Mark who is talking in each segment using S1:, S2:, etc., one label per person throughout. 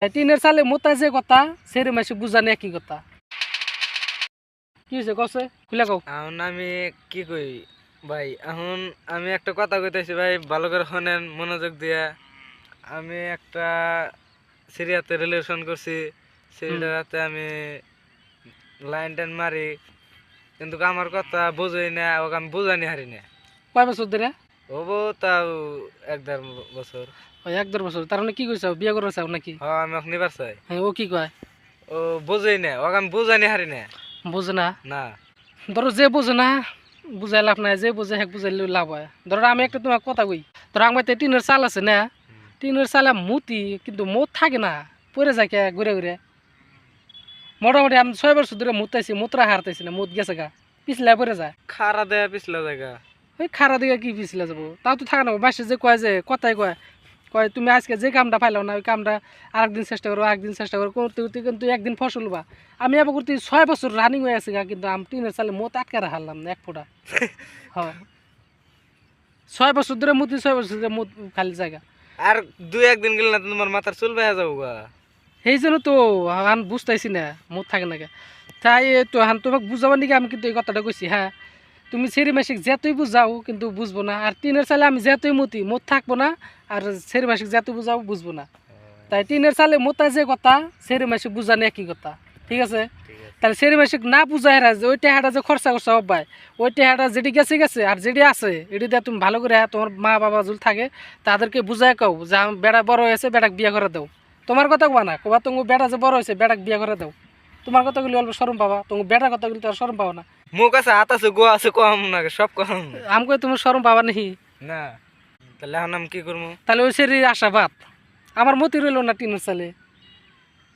S1: টিনের চালে মোতা যে কথা সেরে মাসে বুঝানে একই কথা। কি হয়েছে কসে খুলে কও।
S2: এখন আমি কি কই ভাই, এখন আমি একটা কথা কইতেছি ভাই, ভালো করে শোনেন মনোযোগ দিয়া। আমি একটা সিরিয়াতে রিলেশন করছি, সিরিয়াতে আমি লাইন টাইন মারি, কিন্তু আমার কথা বুঝই না, ওকে আমি বুঝানি হারি না।
S1: কয় বছর ধরে?
S2: হবো তাও 1-1.5 বছর।
S1: ওই 1-1.5 বছর। তার মানে কি কইছাও, বিয়ে করবা চাও নাকি?
S2: হ্যাঁ, আমি ওকে নিবার চাই।
S1: হ্যাঁ, ও কি কয়?
S2: ও বুঝই না, ওকে আমি বুঝানি হারি না।
S1: বোঝে না?
S2: না
S1: ধরো যে বোঝে না বুঝাই লাভ নাই, যে বোঝে হ্যাঁ বুঝাইলে লাভ হয়। ধরো আমি একটা তোমার কথা কই, ধরো আমার তো টিনের চাল আছে না, টিনের চালে মুতি কিন্তু মত থাকে না, পরে যায় কে ঘুরে ঘুরে। মোটামুটি আমি 6 বছর ধরে মুতাইছি, মুতরা হারতেছি না, মুত গেছে গা, পিছলে পরে যায়।
S2: খারা দেয়া পিছলা জায়গা।
S1: ওই খারা দিকে কি পিছলে যাবো, তাও তো থাকে না। বাসে যে কয়, যে কথাই কয়, কয় তুমি আজকে যে কামটা পাইলাম না ওই কামটা আরেকদিন চেষ্টা করো, আরেকদিন চেষ্টা করো, করতে করতে কিন্তু একদিন ফসল বা। আমি আবার করতে 6 বছর রানিং হয়ে আছে গা, কিন্তু আমি টিনের চালে মত আটকে হারলাম না এক ফোঁটা। হ্যাঁ, 6 বছর ধরে মুতি, 6 বছর ধরে মুত খালি জায়গা।
S2: আর 2-1 দিন গেলে না তোমার মাথার চুল বেয়া যাবো গা।
S1: সেই জন্য তো আমি বুঝতেছি না মুত থাকে না কে। তাই তো হান তোমাকে বুঝাবার নাকি আমি কিন্তু এই কথাটা কইছি। হ্যাঁ, তুমি সেরি মাসিক যেতই বুঝাও কিন্তু বুঝবো না, আর টিনের চালে আমি যেতই মুতি মত থাকবো না, আর সেরি মাসিক যেতই বুঝাও বুঝবো না। তাই টিনের চালে মোতা যে কথা সেরি মাসিক বুঝানো একই কথা, ঠিক আছে? তাহলে সেরি মাসিক না বুঝাই যে ওই টেহাটা যে খরচা করছে অব্বাই, ওই টেহাটা যেটি গেছে গেছে, আর যেটি আছে এটি দিয়ে তুমি ভালো করে তোমার মা বাবা যদি থাকে তাদেরকে বুঝাই কও যে বেড়া বড় হয়েছে, বেড়াক বিয়ে করে দাও। তোমার কথা কবা না, কবা তুমি বেড়া যে বড় হয়েছে বেড়াক বিয়ে করে দাও। তোমার কথাগুলি অল্প শরম পাবা, তুমি বেড়ার কথাগুলি তো আর শরম পাবা না।
S2: মুখ আছে, হাত আছে, গোয়া আছে, কম না সব কম।
S1: আমাকে তুমি শরম পাবা নাহি?
S2: না, তাহলে এখন আমি কি করবো?
S1: তাহলে ওই সেরি আশাবাদ আমার মতি রইল না টিনের চালে।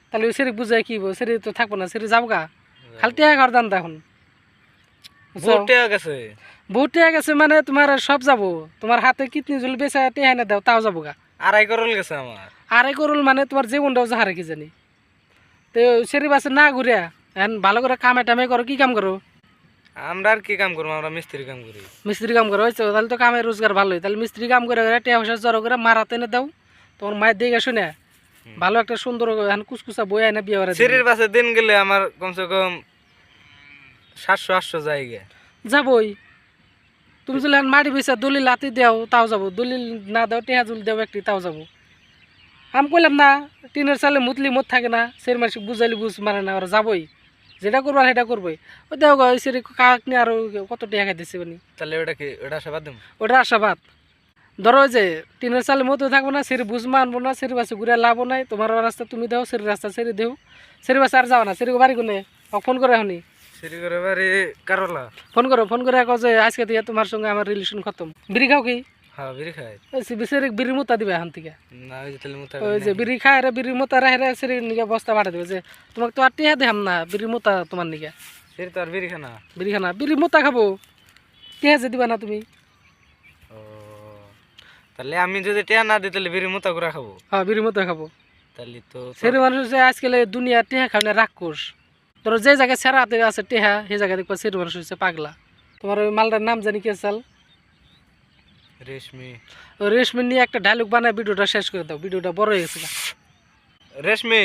S1: তাহলে ওই সেরি বুঝাই কি সেরি তো থাকবো না, সেরি যাবো গা, খালি টেহা ঘর দান এখন।
S2: ভোটে গেছে।
S1: বহুত টেহা গেছে মানে তোমার সব যাবো, তোমার হাতে কিডনি জল বেচা টেহা না দাও তাও যাবো গা।
S2: 2.5 করল গেছে আমার।
S1: আরে করুল মানে তোমার জীবনটাও যা হারে কি জানি। তো সেরি বাসে না ঘুরিয়া এখন ভালো করে কামে টামে করো। কি কাম করো?
S2: আমরা আর কি কাম করবো? আমরা মিস্ত্রি কাম করি।
S1: মিস্ত্রি কাম করো হয়েছে, তাহলে তো কামে রোজগার ভালোই। তাহলে মিস্ত্রি কাম করে টেহা পয়সা জড়ো করে মারাতে এনে দাও, তোমার মায়ের দিকে শুনে ভালো একটা সুন্দর এখন কুচকুচা বই আনে বিয়ে করে
S2: সিঁড়ির পাশে দিন গেলে আমার কমসে কম 700-800 জায়গা
S1: যাবই। তুমি যদি এখন মাটি বেচা দলিল লাতি দেও তাও যাবো, দলিল না দাও টেহা জুল দেও একটি তাও যাবো। আমি কইলাম না টিনের চালে মুতলি মত থাকে না, সের মাসে বুঝাইলি বুঝ মানে না, ওরা যাবই, যেটা করবার সেটা করবোই। ওই দেখো ওই সেরি কাক নিয়ে আরো কত টেহা খাইতেছে মানে।
S2: তাহলে ওটা কি, ওটা আশাবাদ দেবো?
S1: ওটা আশাবাদ। ধরো ওই যে টিনের চালে মতো থাকবো না, সেরি বুঝমা আনবো না, সেরি বাসে ঘুরে লাভও নাই। তোমার রাস্তা তুমি দাও, সেরি রাস্তা সেরি দেও, সেরি বাসে আর যাও না। সেরি বাড়ি কোনে ফোন করে এখনই,
S2: সিঁড়ি করে বাড়ি কারলা।
S1: ফোন করো, ফোন করে কো যে আজকে থেকে তোমার সঙ্গে আমার রিলেশন খতম। বিড়ি খাও কি?
S2: হ্যাঁ, বিড়ি খাই
S1: সেরি বিড়ির মোতা দিবে এখন থেকে।
S2: না। ওই যে তাহলে
S1: ওই যে বিড়ি খায় রে, বিড়ির মোতা রাহে সেরি নিকে বস্তা বাড়া দেবে যে তোমাকে তো আর টিহা দেখাম না, বিড়ির মোতা তোমার নিকে।
S2: সিঁড়ি তো আর বিড়ি খানা।
S1: বিড়ি খানা বিড়ির মোতা খাবো, টিহা যে দিবা না তুমি।
S2: ও, তাহলে আমি যদি টিয়া না দিই তাহলে বিড়ি মোতা করে খাবো?
S1: হ্যাঁ, বিড়ির মোতা খাবো।
S2: তাহলে তো
S1: সেরি মানুষ যে আজকাল দুনিয়া টেহা খাওয়া রাক্ষস। ধরো যে জায়গায় সেরাতে আছে টেহা সেই জায়গায় দেখবা সেরি মানুষ হচ্ছে পাগলা। তোমার ওই মালটার নাম জানি কে চাল,
S2: রেশমি।
S1: ওই রেশমি নিয়ে একটা ডায়লগ বানায় ভিডিওটা শেষ করে দাও, ভিডিওটা বড় হয়ে গেছে।
S2: রেশমি,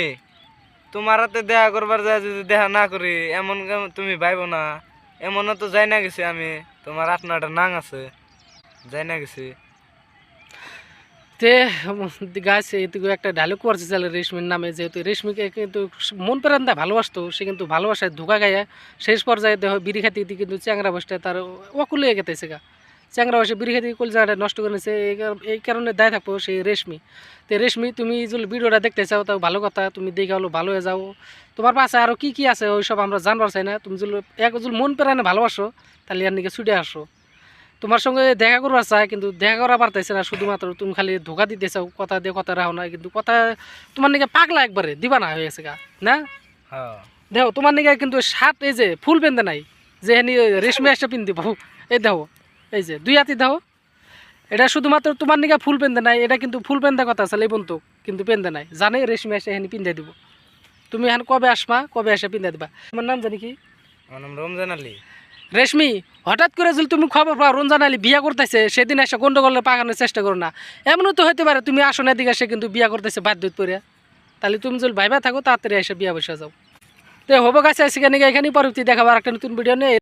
S2: তোমার হাতে দেখা করবার যায় যদি দেখা না করি এমন তুমি ভাইব না। এমনও তো যাই না গেছি আমি, তোমার 8-9টা নাং আছে, যাই না গেছি।
S1: তে গাছ এটুকু একটা ডায়লগ করছে চাল রেশমির নামে, যেহেতু রেশমিকে কিন্তু মন প্রাণ দেয় ভালোবাসতো, সে কিন্তু ভালোবাসায় ধোকা গায়ে শেষ পর্যায়ে দেহ বিড়ি খাতে কিন্তু চ্যাংরা বসতে তার অকুলে গেতেছে গা। চ্যাংরা বসে বিড়ি খাতে কলজাটা নষ্ট করে নিছে, এই কারণে দায় থাকবো সেই রেশমি। তো রেশমি তুমি যদি ভিডিওটা দেখতে চাও তাও ভালো কথা, তুমি দেখে হলো ভালো হয়ে যাও। তোমার পাশে আরও কী কী আছে ওইসব আমরা জানবার চাই না। তুমি যদি যদি মন প্রাণে ভালোবাসো তাহলে আর নিকে ছুটে আসো। তোমার সঙ্গে দেখা করবার চায় কিন্তু দেখা করা পারতেছে না, শুধুমাত্র তুমি খালি ধোকা দিতে চাও, কথা দিয়ে কথা রাখো না, কিন্তু কথা তোমার নিকে পাগলা একবারে দিবা না হয়ে গেছে গা না।
S2: হ্যাঁ,
S1: দেখো তোমার নিকে কিন্তু শার্ট এই যে ফুল পেনতে নাই, যে এনে রেশমি একটা পিন দিব, এই দেখো এই যে 2 হাতি দাও, এটা শুধুমাত্র তোমার নিকে ফুল পেনতে নাই, এটা কিন্তু ফুল পেনতে কথা আছে এই বন্ধু, কিন্তু পেনতে নাই জানে রেশমি এসে এখানে পিন্ধে দিব। তুমি এখন কবে আসবা, কবে এসে পিন্ধে দিবা? তোমার নাম জানি কি?
S2: আমার নাম রমজান আলী।
S1: রেশমি, হঠাৎ করে যদি তুমি খবর পাও রমজান আলী বিয়া করতেছে, সেদিন এসে গন্ডগোলের পাকানোর চেষ্টা করো না। এমনও তো হতে পারে তুমি আসো না দিকে সে কিন্তু বিয়া করতেছে বাধ্যত পড়ে। তাহলে তুমি যদি ভাইবা থাকো তাড়াতাড়ি এসে বিয়া বসে যাও। তো হবো গাছে আজকে এখানে পরবর্তী দেখাবো আর একটা নতুন ভিডিও নিয়ে।